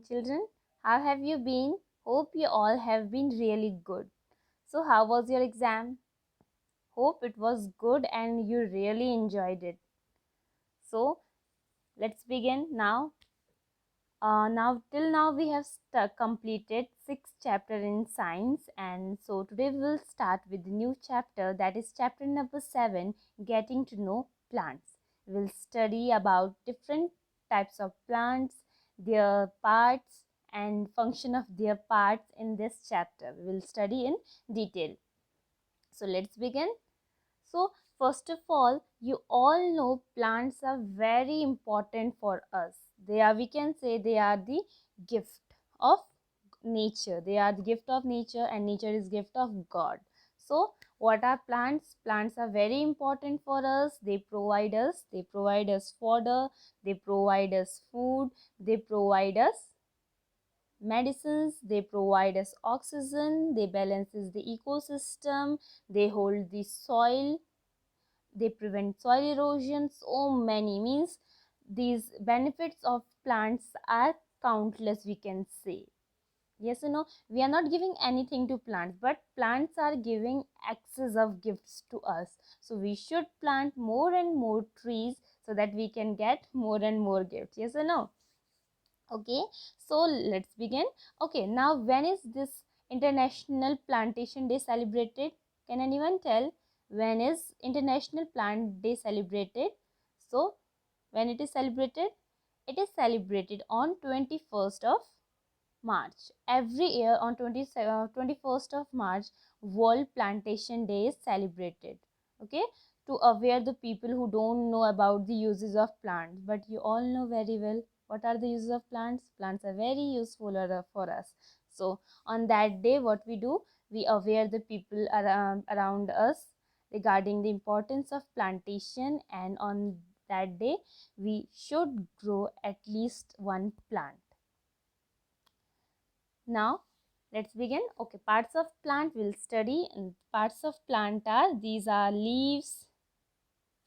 children. How have you been? Hope you all have been really good. So, how was your exam? Hope it was good and you really enjoyed it. So, let's begin now. Till now we have completed 6 chapter in science, and so today we will start with the new chapter, that is chapter number 7, getting to know plants. We will study about different types of plants, their parts and function of their parts in this chapter. We will study in detail. So let's begin. So, first of all, you all know plants are very important for us. We can say they are the gift of nature. They are the gift of nature, and nature is gift of God. So, what are plants? Plants are very important for us. They provide us fodder, they provide us food, they provide us medicines, they provide us oxygen, they balances the ecosystem, they hold the soil, they prevent soil erosion. So many, means these benefits of plants are countless, we can say. Yes or no? We are not giving anything to plants, but plants are giving excess of gifts to us. So we should plant more and more trees so that we can get more and more gifts. Yes or no? Okay, so let's begin. Okay, now when is this International Plantation Day celebrated? Can anyone tell when is International Plant Day celebrated? So when it is celebrated? It is celebrated on 21st of March. Every year on 21st of March, World Plantation Day is celebrated. Okay, to aware the people who don't know about the uses of plants, but you all know very well what are the uses of plants. Plants are very useful for us. So on that day, what we do, we aware the people around us regarding the importance of plantation, and on that day we should grow at least one plant. Now let's begin. Okay, parts of plant we'll study, and parts of plant are, these are leaves,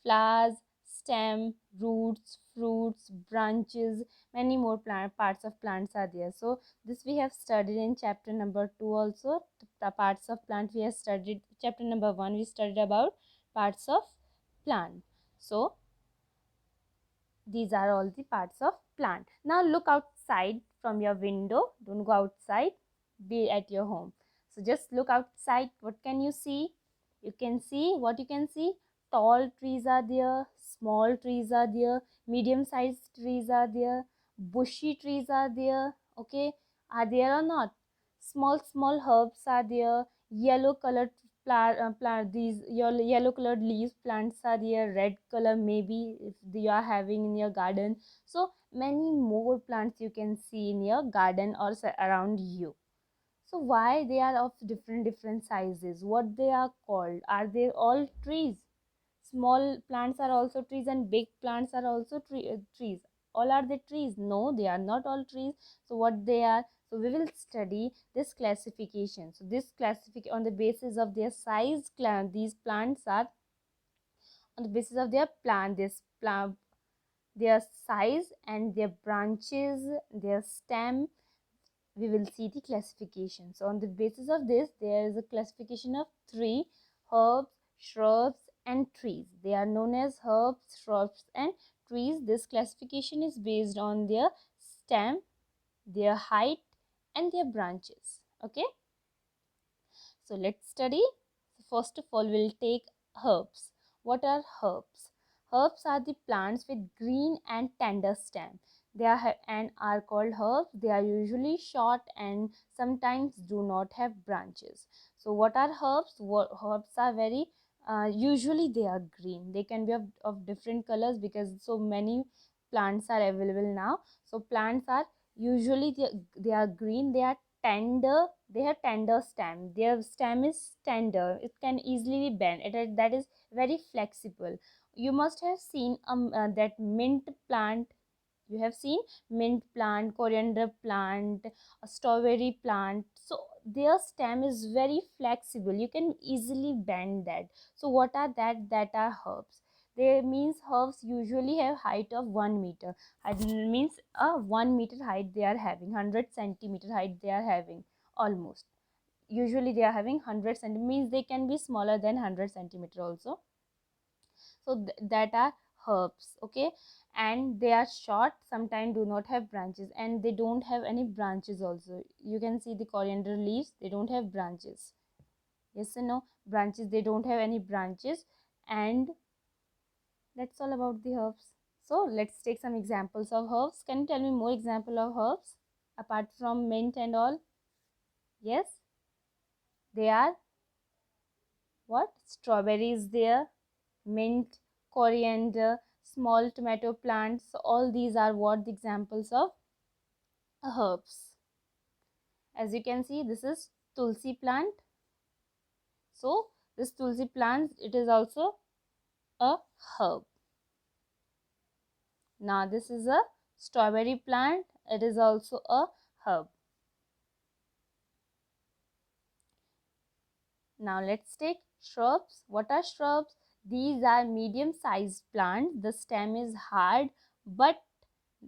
flowers, stem, roots, fruits, branches, many more parts of plants are there. So this we have studied in chapter number 2 also. The parts of plant we have studied. Chapter number 1 we studied about parts of plant. So these are all the parts of plant. Now look outside from your window. Don't go outside, be at your home. So just look outside. What can you see? You can see, what you can see, tall trees are there, small trees are there, medium sized trees are there, bushy trees are there. Okay, are there or not? Small herbs are there, yellow colored these yellow colored leaves plants are there, red color maybe if you are having in your garden. So many more plants you can see in your garden or around you. So why they are of different sizes? What they are called? Are they all trees? Small plants are also trees and big plants are also trees. All are they trees? No, they are not all trees. So what they are? So we will study this classification. So this classification on the basis of their size, these plants are on the basis of their their size and their branches, their stem. We will see the classification. So on the basis of this, there is a classification of 3: herbs, shrubs and trees. They are known as herbs, shrubs and trees. This classification is based on their stem, their height and their branches. Okay, so let's study. First of all, we'll take herbs. What are herbs? Herbs are the plants with green and tender stem. They are called herbs. They are usually short and sometimes do not have branches. So what are herbs? Herbs are very usually they are green. They can be of different colors because so many plants are available now. So plants are usually they are green. They are tender. They have tender stem. Their stem is tender. It can easily be bent. That is very flexible. You must have seen that mint plant. You have seen mint plant, coriander plant, a strawberry plant. So their stem is very flexible. You can easily bend that. So what are that? That are herbs. They means herbs usually have height of 1 meter. Height means a 1 meter height they are having, 100 centimeter height they are having almost. Usually they are having 100 centimeter, means they can be smaller than 100 centimeter also. So that are herbs, okay. And they are short, sometimes do not have branches, and they don't have any branches also. You can see the coriander leaves, they don't have branches. Yes and no, branches, they don't have any branches. And that's all about the herbs. So let's take some examples of herbs. Can you tell me more example of herbs apart from mint and all? Yes, they are what? Strawberry is there, mint, coriander, small tomato plants. So all these are what the examples of herbs. As you can see, this is tulsi plant. So this tulsi plant, it is also a herb. Now this is a strawberry plant. It is also a herb. Now let's take shrubs. What are shrubs? These are medium sized plants. The stem is hard but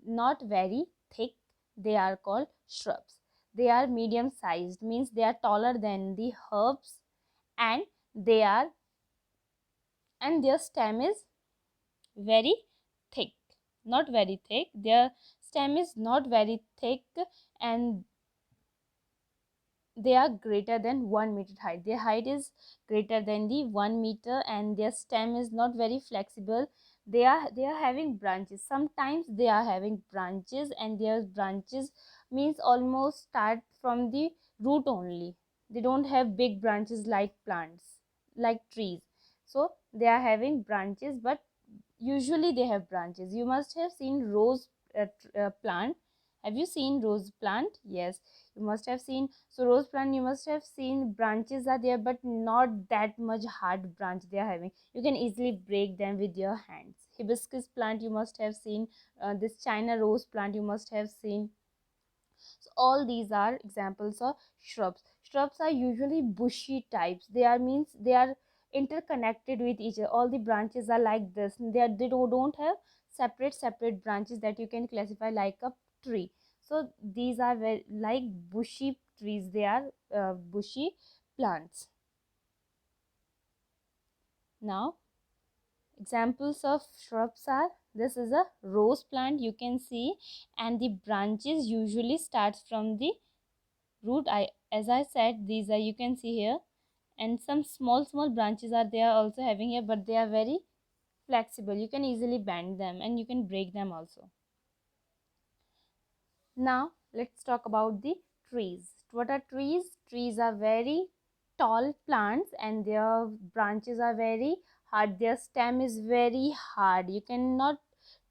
not very thick. They are called shrubs. They are medium sized, means they are taller than the herbs, and they are and their stem is very thick. Not very thick. Their stem is not very thick, and they are greater than 1 meter height. Their height is greater than the 1 meter, and their stem is not very flexible. They are having branches. Sometimes they are having branches, and their branches means almost start from the root only. They don't have big branches like plants, like trees. So they are having branches, but usually they have branches. You must have seen rose plant. Have you seen rose plant? Yes, you must have seen. So rose plant, you must have seen branches are there, but not that much hard branch they are having. You can easily break them with your hands. Hibiscus plant, you must have seen. This China rose plant, you must have seen. So all these are examples of shrubs. Shrubs are usually bushy types. They are means they are interconnected with each other. All the branches are like this. They don't have separate branches that you can classify like a tree. So these are very like bushy trees. They are bushy plants. Now examples of shrubs are, this is a rose plant, you can see, and the branches usually starts from the root. I As I said, these are, you can see here, and some small branches are there also having here, but they are very flexible. You can easily bend them and you can break them also. Now let's talk about the trees. What are trees? Trees are very tall plants, and their branches are very hard. Their stem is very hard. You cannot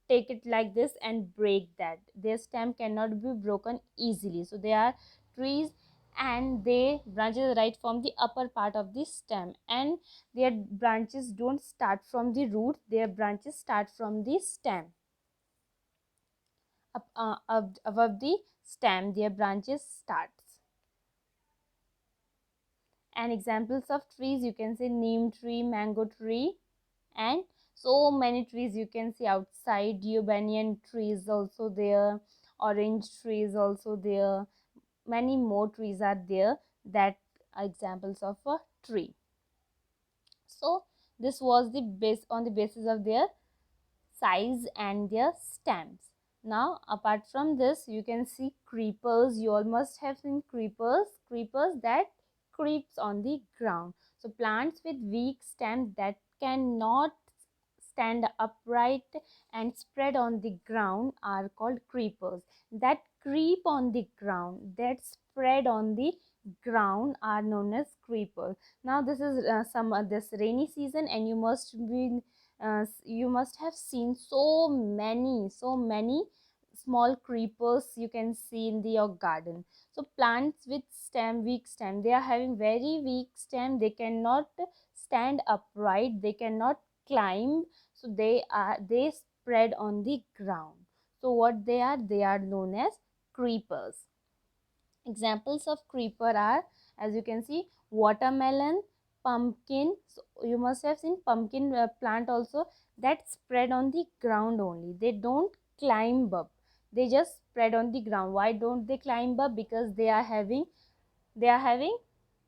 take it like this and break that. Their stem cannot be broken easily. So they are trees, and they branches right from the upper part of the stem, and their branches don't start from the root. Their branches start from the stem. Above the stem their branches starts. And examples of trees, you can say neem tree, mango tree, and so many trees you can see outside. Banyan tree is also there, orange tree is also there, many more trees are there that are examples of a tree. So this was the base, on the basis of their size and their stems. Now apart from this, you can see creepers. You all must have seen creepers that creeps on the ground. So plants with weak stem that cannot stand upright and spread on the ground are called creepers. That creep on the ground, that spread on the ground, are known as creepers. Now this is this rainy season, and you must have seen so many small creepers you can see in your garden. So plants with weak stem, they are having very weak stem. They cannot stand upright, they cannot climb. So they spread on the ground. So what they are known as creepers. Examples of creeper are, as you can see, watermelon, pumpkin. So you must have seen pumpkin plant also. that spread on the ground only. They don't climb up. They just spread on the ground. Why don't they climb up? Because they are having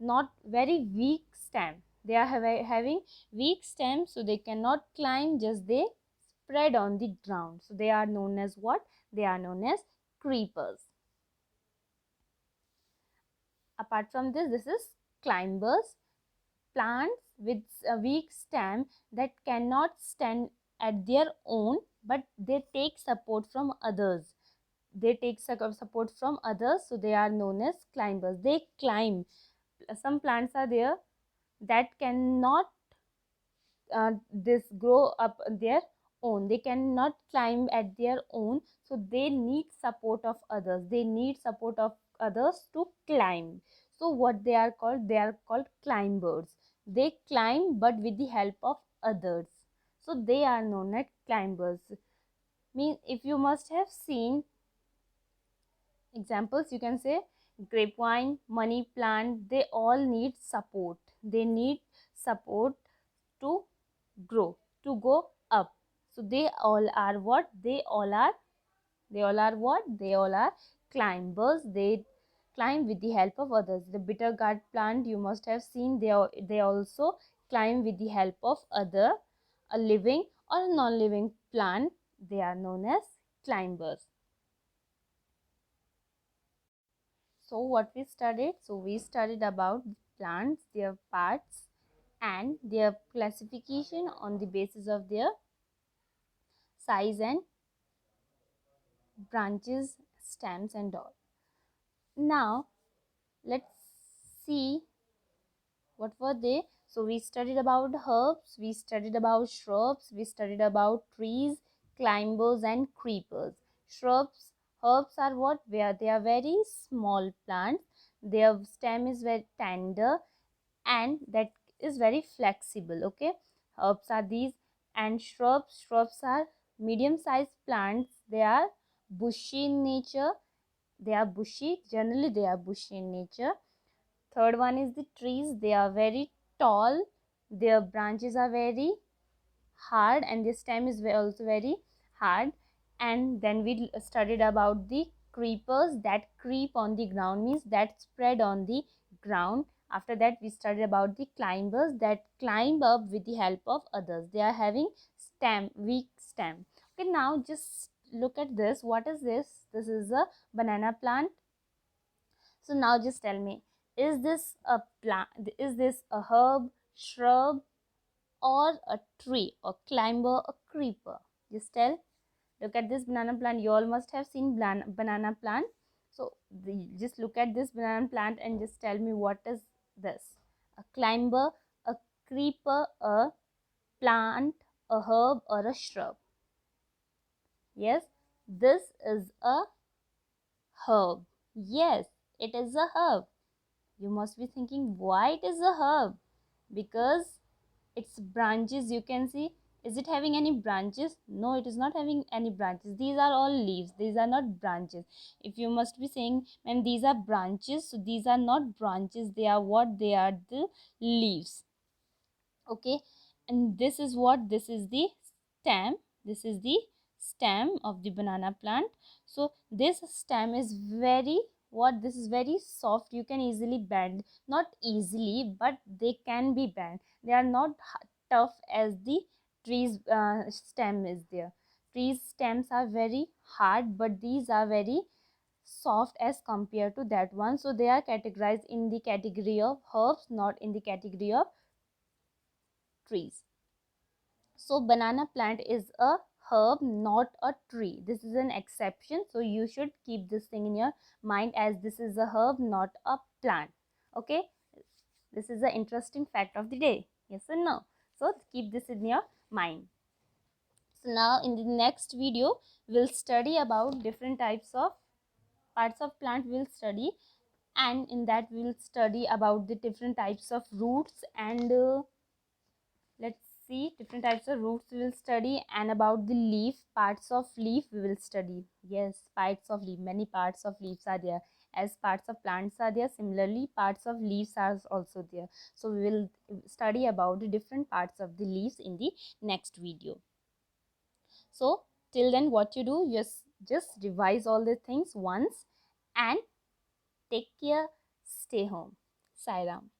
not very weak stem. They are having weak stem, so they cannot climb. Just they spread on the ground. So they are known as what? They are known as creepers. Apart from this is climbers. Plants with a weak stem that cannot stand at their own, but they take support from others. They take support from others, so they are known as climbers. They climb. Some plants are there that cannot this grow up their own. They cannot climb at their own, so they need support of others. They need support of others to climb. So what they are called? They are called climbers. They climb but with the help of others, so they are known as climbers. Mean, if you must have seen examples, you can say grapevine, money plant, they all need support. They need support to grow, to go up. So they all are what? They all are what? They all are climbers. They climb with the help of others. The bitter gourd plant, you must have seen, they also climb with the help of other, a living or a non-living plant. They are known as climbers. So what we studied? So we studied about plants, their parts, and their classification on the basis of their size and branches, stems and all. Now let's see what were they. So we studied about herbs, we studied about shrubs, we studied about trees, climbers and creepers. Shrubs, herbs are what? Where they are very small plants. Their stem is very tender and that is very flexible. Okay, herbs are these, and shrubs are medium sized plants. They are bushy in nature. They are bushy, generally they are bushy in nature. Third one is the trees. They are very tall. Their branches are very hard and the stem is also very hard. And then we studied about the creepers that creep on the ground, means that spread on the ground. After that we studied about the climbers that climb up with the help of others. They are having weak stem. Okay, now just look at this. What is this? This is a banana plant. So now just tell me, is this a plant? Is this a herb, shrub, or a tree, or climber, or creeper? Just tell. Look at this banana plant. You all must have seen banana plant. So just look at this banana plant and just tell me, what is this? A climber, a creeper, a plant, a herb, or a shrub? Yes, this is a herb. Yes, it is a herb. You must be thinking, why it is a herb? Because its branches, you can see, is it having any branches? No, it is not having any branches. These are all leaves. These are not branches. If you must be saying, and these are branches, so these are not branches. They are what? They are the leaves. Okay, and this is what? This is the stem. This is the stem of the banana plant. So this stem is very what? This is very soft. You can easily bend, not easily, but they can be bent. They are not tough as the trees stem is there. Trees stems are very hard, but these are very soft as compared to that one. So they are categorized in the category of herbs, not in the category of trees. So banana plant is a herb, not a tree. This is an exception. So you should keep this thing in your mind, as this is a herb, not a plant. Okay. This is the interesting fact of the day. Yes or no? So keep this in your mind. So now in the next video, we'll study about different types of parts of plant we'll study, and in that we'll study about the different types of roots and let's see, different types of roots we will study, and about the leaf, parts of leaf we will study. Yes, parts of leaf, many parts of leaves are there. As parts of plants are there, similarly parts of leaves are also there. So we will study about the different parts of the leaves in the next video. So till then, what you do, just revise all the things once and take care. Stay home. Sai Ram.